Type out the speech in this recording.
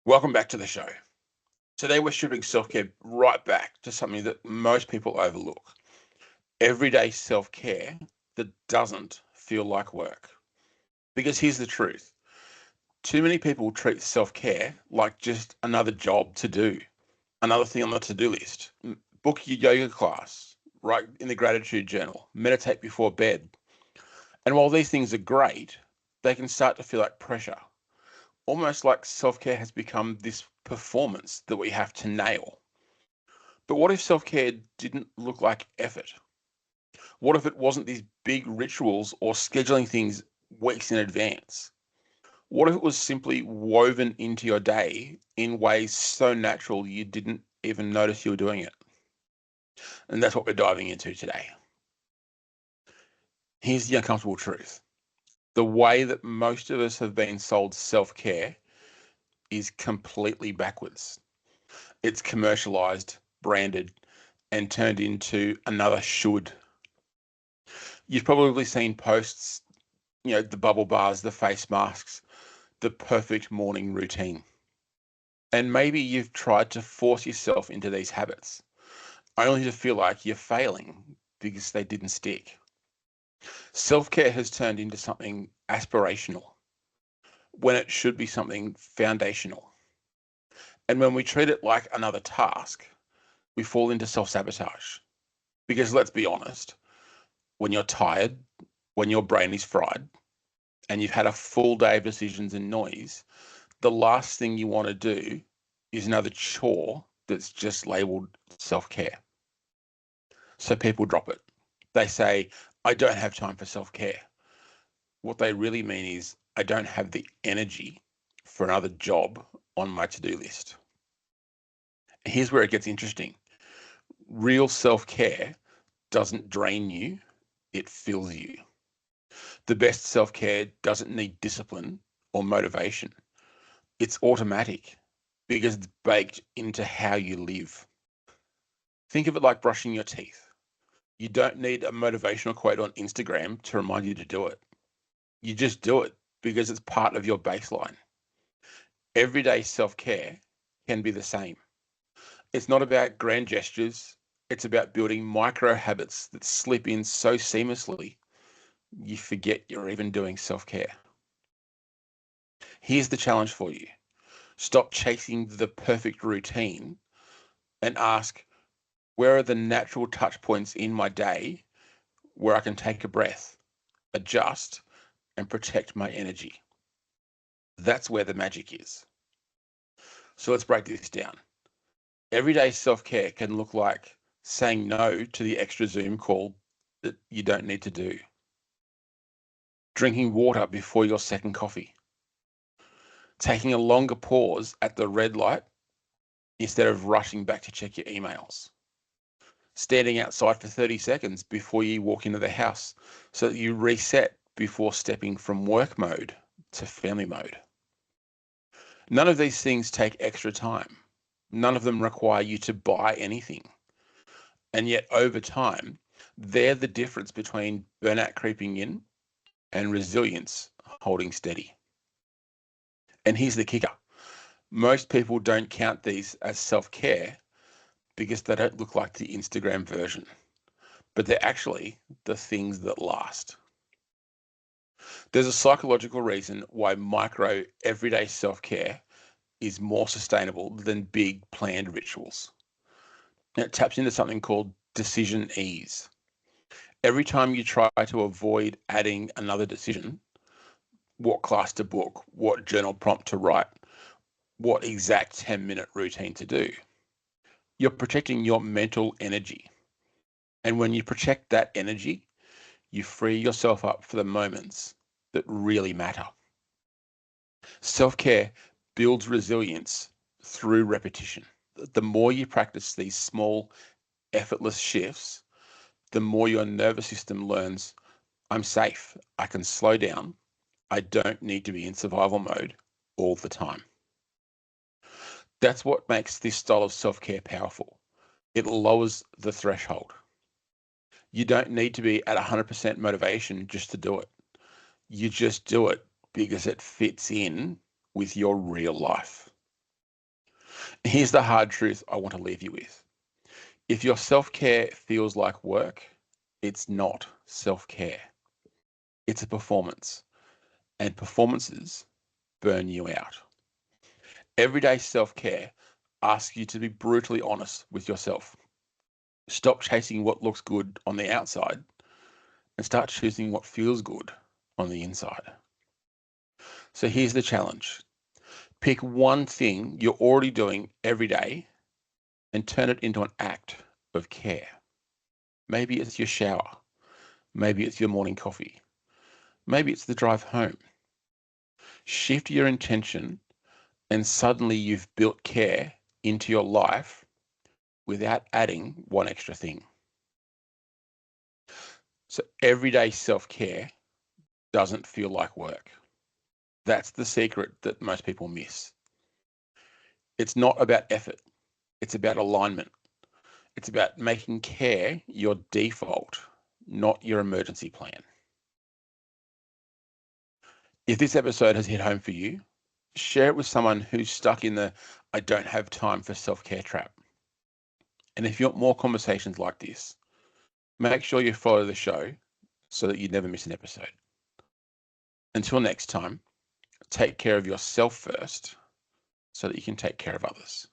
Welcome back to the show. Today we're stripping self-care right back to something that most people overlook. Everyday self-care that doesn't feel like work. Because here's the truth. Too many people treat self-care like just another job to do, another thing on the to-do list. Book your yoga class, write in the gratitude journal, meditate before bed. And while these things are great, they can start to feel like pressure. Almost like self-care has become this performance that we have to nail. But what if self-care didn't look like effort? What if it wasn't these big rituals or scheduling things weeks in advance? What if it was simply woven into your day in ways so natural you didn't even notice you were doing it? And that's what we're diving into today. Here's the uncomfortable truth. The way that most of us have been sold self-care is completely backwards. It's commercialized, branded, and turned into another should. You've probably seen posts, the bubble bars, the face masks, the perfect morning routine. And maybe you've tried to force yourself into these habits, only to feel like you're failing because they didn't stick. Self-care has turned into something aspirational when it should be something foundational. And when we treat it like another task, we fall into self-sabotage. Because let's be honest, when you're tired, when your brain is fried, and you've had a full day of decisions and noise, the last thing you want to do is another chore that's just labeled self-care. So people drop it. They say, I don't have time for self-care. What they really mean is, I don't have the energy for another job on my to-do list. Here's where it gets interesting. Real self-care doesn't drain you, it fills you. The best self-care doesn't need discipline or motivation. It's automatic because it's baked into how you live. Think of it like brushing your teeth. You don't need a motivational quote on Instagram to remind you to do it. You just do it because it's part of your baseline. Everyday self-care can be the same. It's not about grand gestures. It's about building micro habits that slip in so seamlessly, you forget you're even doing self-care. Here's the challenge for you. Stop chasing the perfect routine and ask, where are the natural touch points in my day where I can take a breath, adjust, and protect my energy? That's where the magic is. So let's break this down. Everyday self-care can look like saying no to the extra Zoom call that you don't need to do, drinking water before your second coffee, taking a longer pause at the red light instead of rushing back to check your emails, standing outside for 30 seconds before you walk into the house so that you reset before stepping from work mode to family mode. None of these things take extra time. None of them require you to buy anything. And yet over time, they're the difference between burnout creeping in and resilience holding steady. And here's the kicker. Most people don't count these as self-care because they don't look like the Instagram version, but they're actually the things that last. There's a psychological reason why micro everyday self-care is more sustainable than big planned rituals. And it taps into something called decision ease. Every time you try to avoid adding another decision, what class to book, what journal prompt to write, what exact 10-minute routine to do, you're protecting your mental energy. And when you protect that energy, you free yourself up for the moments that really matter. Self-care builds resilience through repetition. The more you practice these small, effortless shifts, the more your nervous system learns, I'm safe, I can slow down, I don't need to be in survival mode all the time. That's what makes this style of self-care powerful. It lowers the threshold. You don't need to be at 100% motivation just to do it. You just do it because it fits in with your real life. Here's the hard truth I want to leave you with. If your self-care feels like work, it's not self-care. It's a performance, and performances burn you out. Everyday self-care asks you to be brutally honest with yourself. Stop chasing what looks good on the outside and start choosing what feels good on the inside. So here's the challenge. Pick one thing you're already doing every day and turn it into an act of care. Maybe it's your shower. Maybe it's your morning coffee. Maybe it's the drive home. Shift your intention and suddenly you've built care into your life without adding one extra thing. So everyday self-care doesn't feel like work. That's the secret that most people miss. It's not about effort. It's about alignment. It's about making care your default, not your emergency plan. If this episode has hit home for you, share it with someone who's stuck in the I don't have time for self-care trap. And if you want more conversations like this, make sure you follow the show so that you never miss an episode. Until next time, take care of yourself first so that you can take care of others.